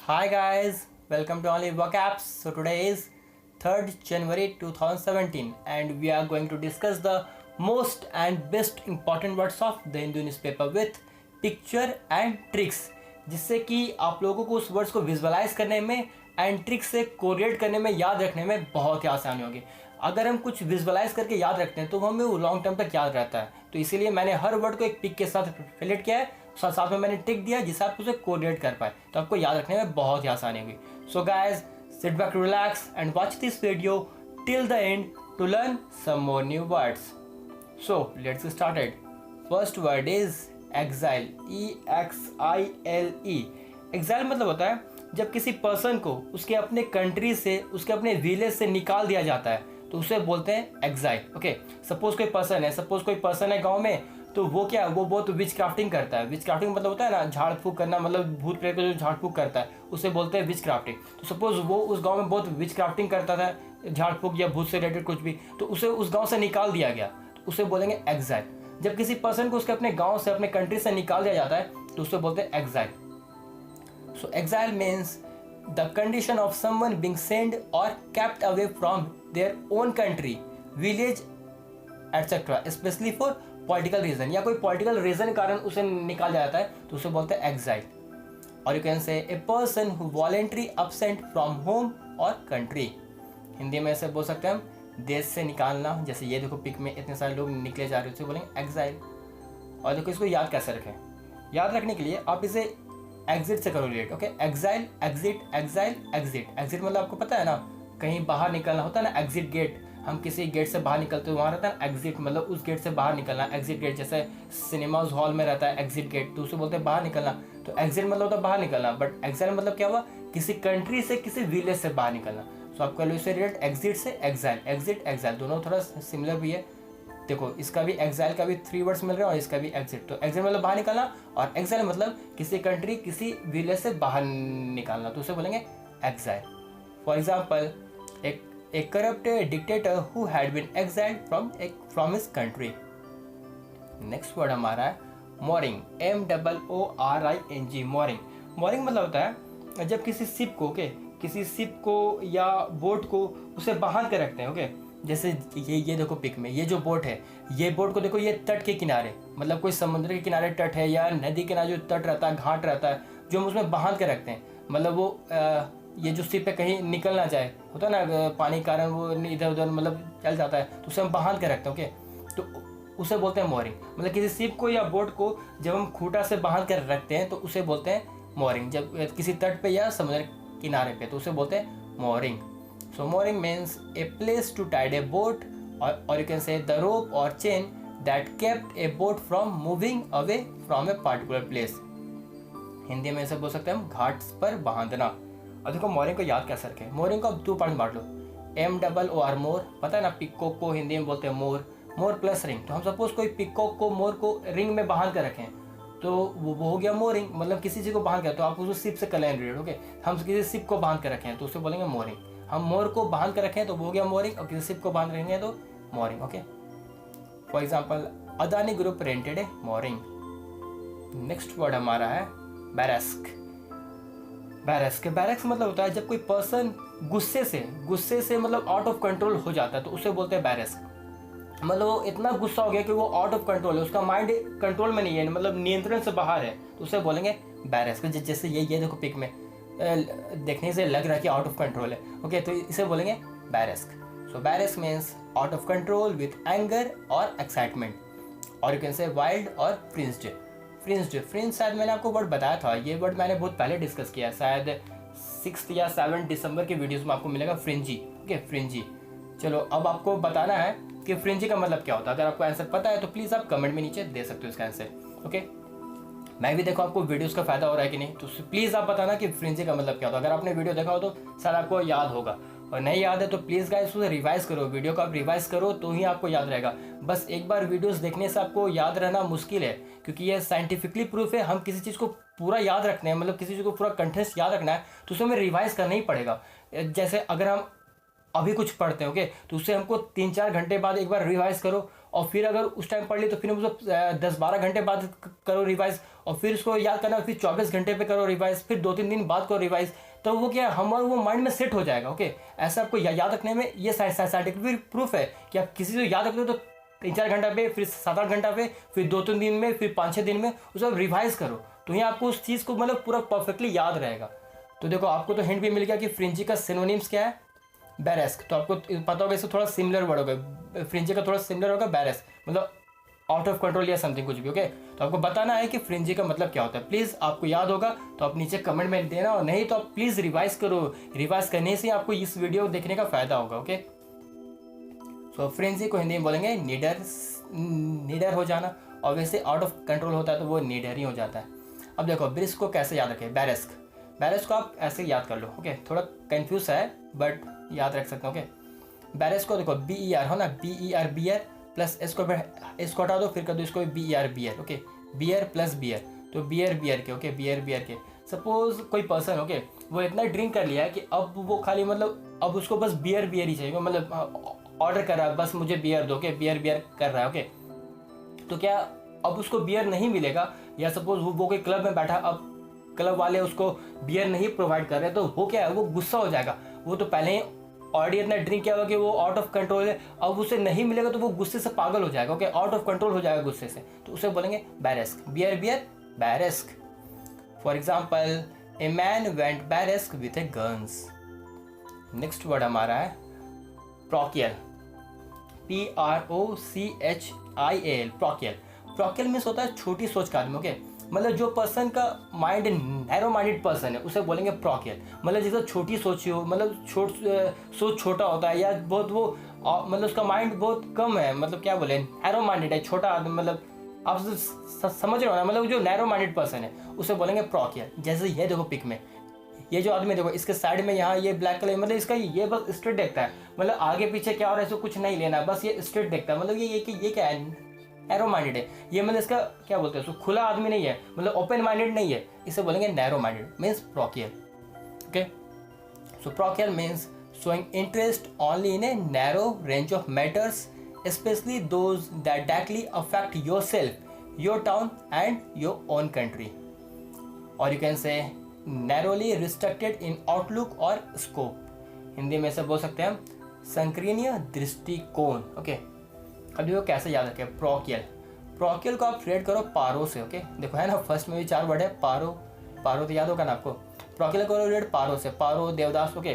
Hi guys, welcome to Only Vocabs. So today is 3rd January 2017 and we are going to discuss the most and best important words of the Hindu newspaper with picture and tricks, जिससे कि आप लोगों को उस words को visualise करने में and tricks से कोरिलेट करने में याद रखने में बहुत ही आसानी होगी। अगर हम कुछ विजुअलाइज करके याद रखते हैं तो हमें वो लॉन्ग टर्म तक याद रहता है। तो इसीलिए मैंने हर वर्ड को एक पिक के साथ रिलेट किया है, साथ में मैंने टिक दिया जिससे आप उसे कोरिलेट कर पाए, तो आपको याद रखने में बहुत ही आसानी होगी। So guys, sit back, relax and watch this video till the end to learn some more new words. So let's started. First word is exile, EXILE। Exile मतलब होता है जब किसी पर्सन को उसके अपने कंट्री से, उसके अपने विलेज से निकाल दिया जाता है तो उसे बोलते हैं एक्साइल। ओके, सपोज कोई पर्सन है गांव में, तो वो क्या, वो बहुत विच क्राफ्टिंग करता है। विच क्राफ्टिंग मतलब होता है ना झाड़ फूक करना, मतलब भूत प्रेत को जो झाड़ फूक करता है उसे बोलते हैं विच क्राफ्टिंग। तो सपोज वो उस गांव में बहुत विच क्राफ्टिंग करता था, झाड़ फूक या भूत से रिलेटेड कुछ भी, तो उसे उस गांव से निकाल दिया गया तो उसे बोलेंगे एक्साइल। जब किसी पर्सन को उसके अपने गाँव से, अपने कंट्री से निकाल दिया जाता है तो उसे बोलते हैं exile. So exile means the condition of someone being sent or kept away from their own country, village, etc. especially for political reason, या कोई political reason के कारण उसे निकाल जाता है तो उसे बोलते हैं exile। और you can say a person who voluntarily absent from home or country। Hindi में ऐसे बोल सकते हैं हम देश से निकालना। जैसे ये देखो पिक में इतने सारे लोग निकले जा रहे हैं, उसे बोलेंगे exile। और देखो इसको याद कैसे रखें। याद रखने के लिए आप इसे एग्जिट से करो relate. Okay, exile, exit, exile, exit. Exit मतलब आपको पता है ना, कहीं बाहर निकलना होता है ना, एग्जिट गेट। हम किसी गेट से बाहर निकलते हैं, वहाँ रहता है ना एग्जिट, मतलब उस गेट से बाहर निकलना, एग्जिट गेट। जैसे सिनेमाज हॉल में रहता है एग्जिट गेट, तो उसे बोलते हैं बाहर निकलना। तो एग्जिट मतलब होता है बाहर निकलना, बट एक्साइल मतलब क्या हुआ, किसी कंट्री से, किसी विलेज से बाहर निकलना। सो आप कह लो इसे रिलेट एग्जिट से एक्साइल। एग्जिट, एक्साइल दोनों थोड़ा सिमिलर भी है। देखो इसका भी एक्साइल का भी 3 वर्ड्स मिल रहे हैं और इसका भी एग्जिट। तो एग्जिट मतलब बाहर निकलना और एक्साइल मतलब किसी कंट्री, किसी विलेज से बाहर निकालना, तो उसे बोलेंगे एक्साइल। फॉर एग्जाम्पल, एक corrupt dictator who had been exiled from his country. Next word हमारा है mooring, MOORING। mooring मतलब होता है जब किसी शिप को, किसी शिप को या बोट को उसे बांध के रखते हैं। ओके, जैसे ये देखो पिक में ये जो बोट है, ये बोट को देखो, ये तट के किनारे, मतलब कोई समुद्र के किनारे तट है या नदी के किनारे जो तट रहता है, घाट रहता है, जो हम उसमें बांध के रखते हैं। मतलब वो ये जो शिप पे कहीं निकल ना जाए, होता है ना पानी के कारण वो इधर उधर मतलब चल जाता है, तो उसे हम बांध के रखते हैं। ओके, तो उसे बोलते हैं mooring। मतलब किसी शिप को या बोट को जब हम खूंटा से बांध कर रखते हैं तो उसे बोलते हैं mooring। जब किसी तट पे या समुद्र किनारे पे, तो उसे बोलते हैं mooring। So mooring means a place to tie a boat, or you can say the rope or chain that kept a boat from moving away from a particular place। Hindi में ऐसे बोल सकते हैं हम घाट पर बांधना। और देखो mooring को याद कैसे रखें। mooring को आप 2 पार्ट में बांट लो। MOOR, मोर, पता है ना, पिकॉक को हिंदी में बोलते हैं मोर, मोर प्लस रिंग। तो हम सपोज कोई पिकॉक को, मोर को रिंग में बांध कर रखें तो वो हो गया mooring, मतलब किसी चीज़ को बांध कर। तो आप उसको शिप से कर लें रिलेट। ओके, हम किसी शिप को बांध कर रखें तो उसे बोलेंगे mooring। हम मोर को बांध कर रखें तो वो हो गया mooring, और किसी शिप को बांध रखेंगे तो mooring। Okay, for example, Adani group rented A mooring। Next word हमारा है बैरस्क। बैरस्क मतलब होता है जब कोई पर्सन गुस्से से मतलब आउट ऑफ कंट्रोल हो जाता है तो उसे बोलते हैं बैरस्क। मतलब वो इतना गुस्सा हो गया कि वो आउट ऑफ कंट्रोल है, उसका माइंड कंट्रोल में नहीं है, मतलब नियंत्रण से बाहर है, तो उसे बोलेंगे बैरस्क। जैसे ये देखो पिक में देखने से लग रहा है कि आउट ऑफ कंट्रोल है। ओके, तो इसे बोलेंगे berserk. So berserk means out of control with anger और एक्साइटमेंट, और यू कैन से वाइल्ड और फ्रिंज्ड। फ्रिंज शायद मैंने आपको वर्ड बताया था, ये वर्ड मैंने बहुत पहले डिस्कस किया है, शायद 6 या 7 दिसंबर के वीडियोस में आपको मिलेगा फ्रिंजी। ओके, फ्रिंजी। चलो अब आपको बताना है कि फ्रिंजी का मतलब क्या होता है। अगर आपको आंसर पता है तो प्लीज़ आप कमेंट में नीचे दे सकते हो इसका आंसर। ओके, मैं भी देखो आपको वीडियोस का फायदा हो रहा है कि नहीं, तो प्लीज़ आप बताना कि फ्रिंजी का मतलब क्या होता है। अगर आपने वीडियो देखा हो तो शायद आपको याद होगा, और नहीं याद है तो प्लीज़ गाइस उसे रिवाइज करो। वीडियो को आप रिवाइज करो तो ही आपको याद रहेगा। बस एक बार वीडियोस देखने से आपको याद रहना मुश्किल है, क्योंकि ये साइंटिफिकली प्रूफ है। हम किसी चीज़ को पूरा याद रखते हैं, मतलब किसी चीज़ को पूरा कंटेंट्स याद रखना है तो उसे हमें रिवाइज करना ही पड़ेगा। जैसे अगर हम अभी कुछ पढ़ते हैं, ओके, तो उससे हमको 3-4 घंटे बाद एक बार रिवाइज करो और फिर अगर उस टाइम पढ़ ली तो फिर उसको 10-12 घंटे बाद करो रिवाइज, और फिर उसको याद करना फिर 24 घंटे पे करो रिवाइज, फिर 2-3 दिन बाद करो रिवाइज, तो वो क्या हमारा वो माइंड में सेट हो जाएगा। ओके, ऐसा आपको याद रखने में ये साइंटिफिक प्रूफ है कि आप किसी को याद रखते हो तो 3-4 घंटा पे, फिर 7-8 घंटा पे, फिर 2-3 दिन में, फिर 5-6 दिन में उसको रिवाइज करो, तो यहाँ आपको उस चीज़ को मतलब पूरा परफेक्टली याद रहेगा। तो देखो आपको तो हिंट भी मिल गया कि फ्रिंजी का सिनोनिम्स क्या है, बैरेस्क। तो आपको पता होगा इससे थोड़ा सिमिलर वर्ड होगा, फ्रिंजी का थोड़ा सिमिलर होगा बैरेस्क, मतलब आउट ऑफ कंट्रोल या समथिंग कुछ भी। ओके, तो आपको बताना है कि फ्रिंजी का मतलब क्या होता है। प्लीज़ आपको याद होगा तो आप नीचे कमेंट में देना, और नहीं तो आप प्लीज़ रिवाइज करो, रिवाइज करने से आपको इस वीडियो देखने का फ़ायदा होगा। ओके, सो फ्रिंजी को हिंदी में बोलेंगे निडर हो जाना, और वैसे आउट ऑफ कंट्रोल होता है तो वो निडर ही हो जाता है। अब देखो ब्रिस्क को कैसे याद रखें, बैरेस्क को आप ऐसे याद कर लो। ओके, थोड़ा कंफ्यूज है बट याद रख सकते हो। ओके, बैरेस्क को देखो BER हो ना, BER बियर प्लस इसको हटा दो, फिर कर दो इसको BER beer. Okay, beer plus beer, तो बियर के। ओके, बियर के। सपोज कोई पर्सन ओके वो इतना ड्रिंक कर लिया है कि अब वो खाली मतलब अब उसको बस बियर ही चाहिए, मतलब ऑर्डर कर रहा है बस मुझे बियर दो। ओके, बियर कर रहा है। ओके, तो क्या अब उसको बियर नहीं मिलेगा, या सपोज वो कोई क्लब में बैठा, अब क्लब वाले उसको बियर नहीं प्रोवाइड कर रहे, तो वो क्या है, वो गुस्सा हो जाएगा। वो तो पहले ही ऑलरेडी इतना ड्रिंक किया होगा कि वो आउट ऑफ कंट्रोल है, अब उसे नहीं मिलेगा तो वो गुस्से से पागल हो जाएगा। ओके, आउट ऑफ कंट्रोल हो जाएगा गुस्से से, तो उसे बोलेंगे berserk, bear berserk. For example, a man went berserk with a guns. Next word हमारा है प्रोकियल, PROCHIAL, प्रोकियल मीन्स होता है छोटी सोच का आदमी। ओके, मतलब जो पर्सन का माइंड नैरो माइंडेड पर्सन है उसे बोलेंगे प्रोकियल, मतलब जिसका छोटी सोची हो, मतलब सोच छोटा होता है, या बहुत वो मतलब उसका माइंड बहुत कम है, मतलब क्या बोले नैरो माइंडेड है, छोटा आदमी, मतलब आप समझ रहे हो ना, मतलब जो नैरो माइंडेड पर्सन है उसे बोलेंगे प्रोकियल। जैसे ये देखो पिक में ये जो आदमी देखो, इसके साइड में यहाँ ये ब्लैक कलर, मतलब इसका ये बस स्ट्रेट देखता है, मतलब आगे पीछे क्या हो रहा है इसको कुछ नहीं लेना, बस ये स्ट्रेट देखता है, मतलब ये क्या है, नैरो माइंडेड है ये, मतलब इसका क्या बोलते हैं, खुला आदमी नहीं है, मतलब ओपन माइंडेड नहीं है, इसे बोलेंगे narrow minded, means प्रोकियल। Okay, so प्रोकियल means showing interest only in a narrow range of matters, especially those that directly affect yourself, your town and your own country, or you can say narrowly restricted in outlook or scope। Hindi में से बोल सकते हैं हम संकीर्ण दृष्टिकोण। Okay, अब देखो कैसे याद रखें प्रोकियल को आप रिलेट करो पारो से। ओके, देखो है ना फर्स्ट में भी 4 वर्ड है, पारो तो याद होगा ना आपको। प्रोकियल को रिलेट पारो से, पारो देवदास। ओके,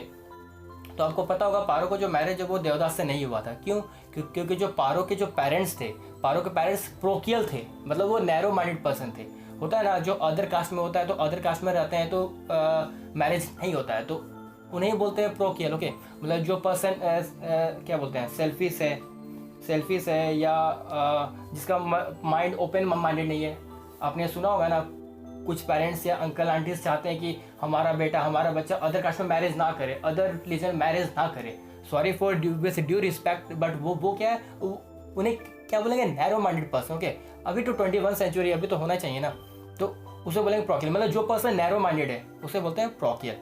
तो आपको पता होगा पारो को जो मैरिज है वो देवदास से नहीं हुआ था। क्यों? क्योंकि जो पारो के जो पेरेंट्स थे, पारो के पेरेंट्स प्रोकियल थे, मतलब वो नैरो माइंडेड पर्सन थे। होता है ना जो अदर कास्ट में होता है, तो अदर कास्ट में रहते हैं तो मैरिज नहीं होता है, तो उन्हें बोलते हैं प्रोकियल। ओके, मतलब जो पर्सन क्या बोलते हैं सेल्फिश है या जिसका माइंड ओपन माइंडेड नहीं है। आपने सुना होगा ना कुछ पेरेंट्स या अंकल आंटीज चाहते हैं कि हमारा बेटा हमारा बच्चा अदर कास्ट में मैरिज ना करे, अदर रिलीजन मैरिज ना करे। Sorry for due respect, but वो क्या है, उन्हें क्या बोलेंगे नैरो माइंडेड पर्सन। ओके, अभी तो 21 सेंचुरी अभी तो होना चाहिए ना, तो उसे बोलेंगे प्रोकियल, मतलब जो पर्सन नैरो माइंडेड है उसे बोलते हैं प्रोकियल।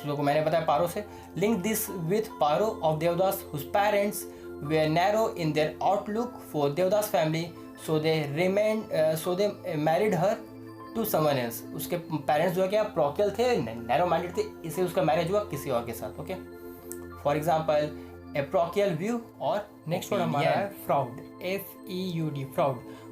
जो मैंने बताया पारो से, link this with Paro of Devdas whose parents were narrow in their outlook for Devdas family, so they married her to someone else. उसके पेरेंट्स जो है क्या प्रोकियल थे, नैरो माइंडेड थे, इसलिए उसका मैरिज हुआ किसी और के साथ। Okay, for example a parochial view. और नेक्स्ट वर्ड हमारा है फ्रॉड, FEUD,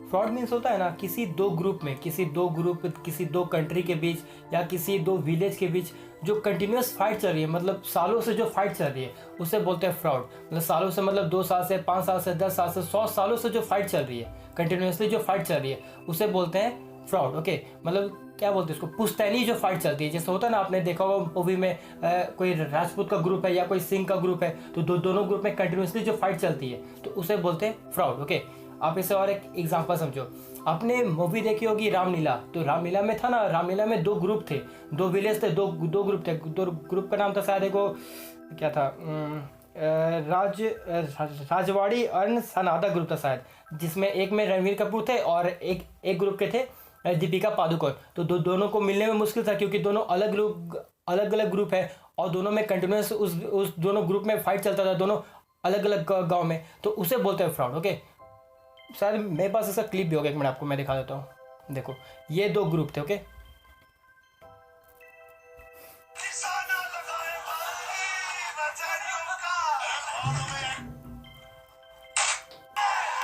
फ्रॉड मीन्स होता है ना किसी दो ग्रुप, किसी दो कंट्री के बीच या किसी दो विलेज के बीच जो कंटिन्यूस फाइट चल रही है, मतलब सालों से जो फाइट चल रही है उसे बोलते हैं फ्रॉड। मतलब सालों से मतलब 2 साल से 5 साल से 10 साल से 100 सालों से जो फाइट चल रही है, कंटिन्यूसली जो फाइट चल रही है उसे बोलते हैं फ्रॉड। ओके, मतलब क्या बोलते हैं उसको, पुश्तैनी जो फाइट चलती है, जैसे होता है ना आपने देखा होगा मूवी में कोई राजपूत का ग्रुप है या कोई सिंह का ग्रुप है, तो दोनों ग्रुप में कंटिन्यूसली जो फाइट चलती है तो उसे बोलते हैं फ्रॉड। ओके, आप इसे और एक एग्जांपल समझो, आपने मूवी देखी होगी रामलीला, तो रामलीला में था ना, रामलीला में 2 ग्रुप थे, 2 विलेज थे, दो ग्रुप थे। 2 ग्रुप का नाम था शायद को क्या था, राजवाड़ी और सनादा ग्रुप था शायद, जिसमें एक में रणवीर कपूर थे और एक ग्रुप के थे दीपिका पादुकोण। तो दोनों को मिलने में मुश्किल था क्योंकि दोनों अलग अलग ग्रुप है और दोनों में कंटिन्यूस उस दोनों ग्रुप में फाइट चलता था, दोनों अलग अलग गांव में, तो उसे बोलते हैं फ्रॉड। ओके, शायद मेरे पास इसका क्लिप भी होगा, एक मिनट आपको मैं दिखा देता हूँ। देखो ये दो ग्रुप थे। ओके,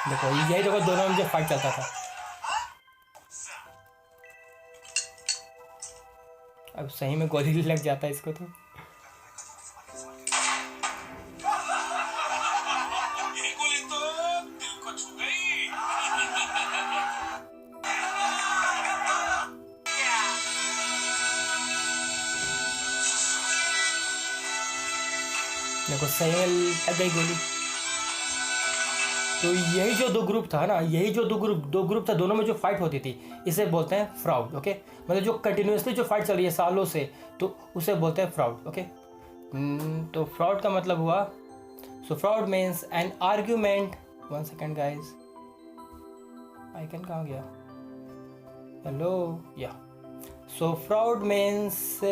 देखो यही देखो दोनों में जो फाइट चलता था। अब सही में गोली लग जाता है इसको तो। ये गोली तो दिल को छू गई। देखो सही में लग गई गोली। तो यही जो दो ग्रुप था ना, यही जो दो ग्रुप था, दोनों में जो फाइट होती थी, इसे बोलते हैं फ्रॉड। ओके, मतलब जो कंटिन्यूसली जो फाइट चल रही है सालों से, तो उसे बोलते हैं फ्रॉड। ओके, तो फ्रॉड का मतलब हुआ, so fraud means an argument. 1 second guys, icon कहाँ गया? हेलो, या so fraud means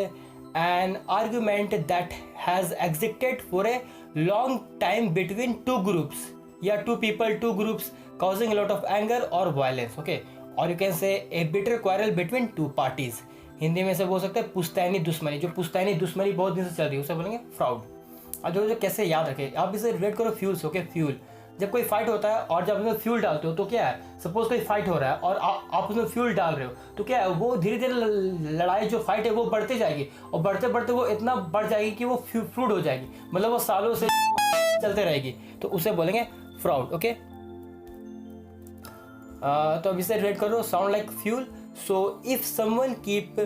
an argument that has existed for a long time between two groups या two people, two groups causing a lot of anger or violence. Okay, or you can say a bitter quarrel between two parties. Hindi में से बोल सकते हैं पुश्तैनी दुश्मनी। जो पुश्तैनी दुश्मनी बहुत दिन से चल रही है उसे बोलेंगे फ्रॉड। और जो कैसे याद रखें आप, इसे रिलेट करो फ्यूल से। ओके, फ्यूल, जब कोई फाइट होता है और जब उसमें फ्यूल डालते हो तो क्या है, सपोज कोई फाइट हो रहा है और आप उसमें फ्यूल डाल रहे हो तो क्या है, वो धीरे धीरे लड़ाई जो फाइट है वो बढ़ते जाएगी, और बढ़ते बढ़ते वो इतना बढ़ जाएगी कि वो फ्रूट हो जाएगी, मतलब वो सालों से चलते रहेगी, तो उसे बोलेंगे फ्रॉड। ओके, तो अब इसे रिलेट करो, sound like fuel. So if someone keep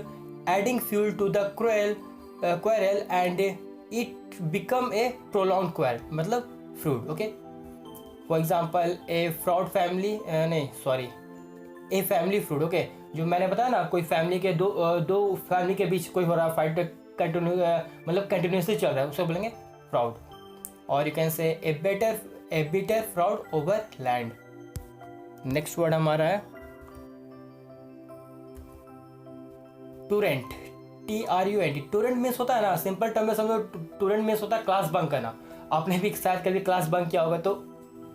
adding fuel to the quarrel and it become a prolong quarrel, मतलब fruit. Okay, for example a fraud family, नहीं sorry, a family fruit. Okay, जो मैंने बताया ना, कोई family के दो family के बीच कोई हो रहा है फाइट, मतलब कंटिन्यूसली चल रहा है, उसे बोलेंगे फ्रॉड। और यू कैन से ए bitter fraud over land. Next word हमारा है टूरेंट, TRUNT। टूरेंट मीन्स होता है ना, सिंपल टर्म में समझो, टूरेंट मीन्स होता है क्लास बंक करना। आपने भी शायद कभी क्लास बंक किया होगा, तो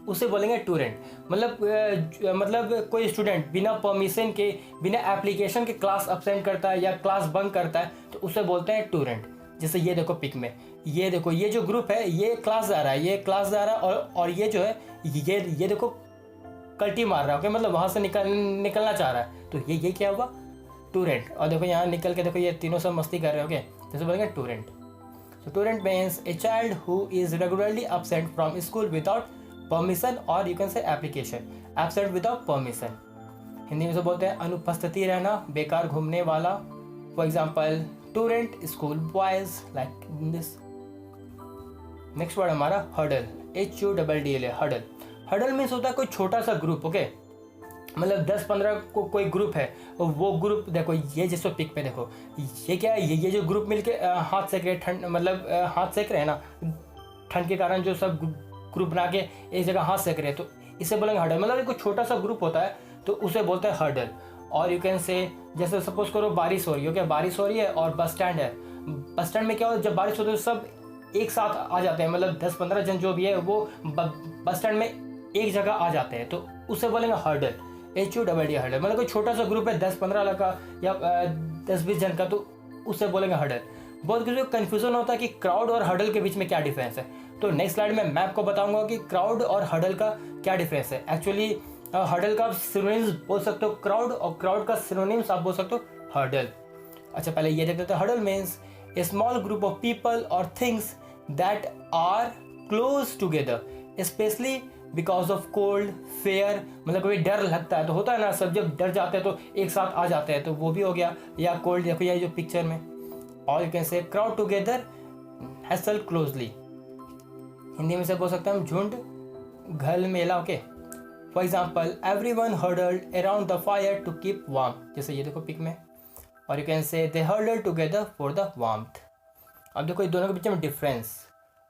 उसे बोलेंगे टूरेंट। मतलब कोई स्टूडेंट बिना परमिशन के, बिना एप्लीकेशन के क्लास अब्सेंट करता है या क्लास बंक करता है, तो उसे बोलते हैं टूरेंट। जैसे ये देखो पिक में, ये देखो ये जो ग्रुप है ये क्लास जा रहा है, ये क्लास जा रहा है, और ये जो है ये देखो कल्टी मार रहा है। ओके, मतलब वहाँ से निकलना चाह रहा है, तो ये क्या हुआ, टूरेंट। और देखो यहाँ निकल के देखो ये तीनों सब मस्ती कर रहे हैं। ओके, जैसे बोलेंगे truant. So truant means a child who is regularly absent from school without permission, और you can say application, absent without permission. Hindi में से बोलते हैं अनुपस्थिति रहना, बेकार घूमने वाला। For example truant school boys, like this. Next word हमारा huddle, HUDDLE, huddle. Huddle means होता है कोई छोटा सा ग्रुप। ओके, मतलब 10-15 को कोई ग्रुप है, वो ग्रुप देखो ये जैसे पिक पे देखो, ये क्या है, ये जो ग्रुप मिलके हाथ सेक रहे, ठंड मतलब हाथ सेक रहे हैं ना, ठंड के कारण जो सब ग्रुप बना के एक जगह हाथ सेक रहे हैं, तो इसे बोलेंगे हडल। मतलब कोई छोटा सा ग्रुप होता है तो उसे बोलते हैं हडल। और यू कैन से, जैसे सपोज करो बारिश हो रही है। ओके, बारिश हो रही है और बस स्टैंड है। बस स्टैंड में क्या होता है, जब बारिश होती है तो सब एक साथ आ जाते हैं, मतलब 10-15 जन जो भी है वो बस स्टैंड में एक जगह आ जाते हैं, तो उसे बोलेंगे हडल, HUDDLE, हडल। मतलब कोई छोटा सा ग्रुप है 10-15 का या 10-20 जन का, तो उसे बोलेंगे हडल। बहुत किसी को कन्फ्यूजन होता है कि क्राउड और हडल के बीच में क्या डिफरेंस है, तो नेक्स्ट स्लाइड में मैं आपको बताऊंगा कि क्राउड और हडल का क्या डिफरेंस है। एक्चुअली हडल का आप सिनोनिम्स बोल सकते हो क्राउड, और क्राउड का सिनोनिम्स आप बोल सकते हो हडल। अच्छा, पहले ये देखते हैं। Huddle means a small group of people और things that are close together, specially because of cold, fear, मतलब कभी डर लगता है तो होता है ना, सब जब डर जाते हैं तो एक साथ आ जाते हैं, तो वो भी हो गया। या कोल्ड, देखो ये जो पिक्चर में। और you can say crowd together, hassle closely. Hindi में से बोल सकते हैं हम झुंड, घल मेला। Okay, for example everyone huddled around the fire to keep warm, जैसे ये देखो पिक में। और you can say they huddle together for the warmth. अब देखो ये दोनों के बीच में difference,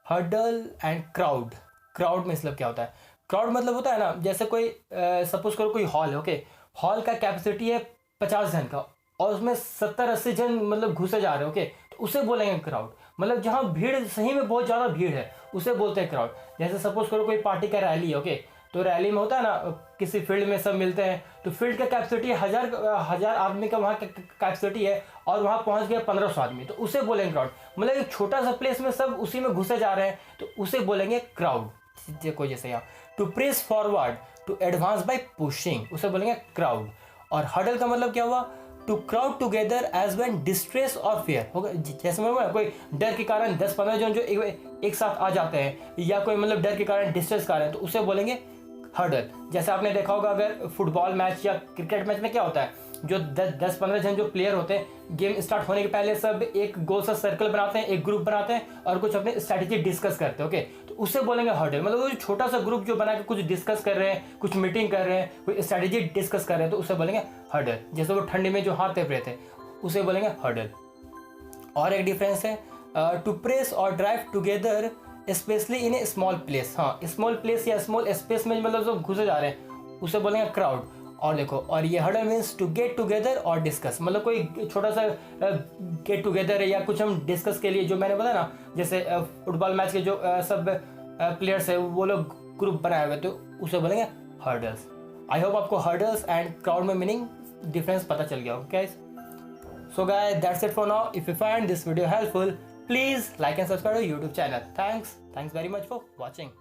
huddle and crowd. Crowd में मतलब क्या होता है, क्राउड मतलब होता है ना, जैसे कोई सपोज करो कोई हॉल है। ओके, हॉल का कैपेसिटी है 50 जन का, और उसमें 70-80 जन मतलब घुसे जा रहे हैं। ओके, तो उसे बोलेंगे क्राउड। मतलब जहाँ भीड़ सही में बहुत ज़्यादा भीड़ है उसे बोलते हैं क्राउड। जैसे सपोज करो कोई पार्टी का रैली है, ओके, तो रैली में होता है ना किसी फील्ड में सब मिलते हैं, तो फील्ड का कैपेसिटी 1000 आदमी का वहाँ कैपेसिटी है और वहाँ पहुँच गया 1500 आदमी, तो उसे बोलेंगे क्राउड। मतलब एक छोटा सा प्लेस में सब उसी में घुसे जा रहे हैं तो उसे बोलेंगे क्राउड। देखो जैसे यहाँ to press forward to advance by pushing, उसे बोलेंगे क्राउड। और हडल का मतलब क्या हुआ, to crowd together as when distress और फियर होगा। जैसे मैं कोई डर के कारण 10-15 जन जो एक साथ आ जाते हैं या कोई मतलब डर के कारण डिस्ट्रेस कर रहे हैं तो उसे बोलेंगे हर्डल। जैसे आपने देखा होगा अगर फुटबॉल मैच या क्रिकेट मैच में क्या होता है, जो 10-15 जन जो प्लेयर होते हैं गेम स्टार्ट होने के पहले सब एक गोल सा सर्कल बनाते हैं, एक ग्रुप बनाते हैं और कुछ अपनी स्ट्रैटेजी डिस्कस करते हैं, ओके, तो उसे बोलेंगे हर्डल। मतलब वो छोटा सा ग्रुप जो बना के कुछ डिस्कस कर रहे हैं, कुछ मीटिंग कर रहे हैं, कोई स्ट्रैटेजी डिस्कस कर रहे हैं तो उसे बोलेंगे हर्डल। जैसे वो ठंडी में जो हाथ तेप रहे थे उसे बोलेंगे हर्डल। और एक डिफरेंस है टू प्रेस और drive together specially in A small place. हाँ, स्मॉल प्लेस या स्मॉल स्पेस में मतलब सब घुसे जा रहे हैं उसे बोलेंगे क्राउड। और देखो, और ये hurdle means to get together और डिस्कस, मतलब कोई छोटा सा गेट टुगेदर है या कुछ हम डिस्कस के लिए, जो मैंने बताया ना जैसे फुटबॉल मैच के जो सब प्लेयर्स है वो लोग ग्रुप बनाए हुए तो उसे बोलेंगे हर्डल्स। आई होप आपको हर्डल्स एंड क्राउड में मीनिंग डिफरेंस पता चल गया हो guys. So guys, that's it for now. If you find this video helpful, please like and subscribe to our YouTube channel. Thanks very much for watching.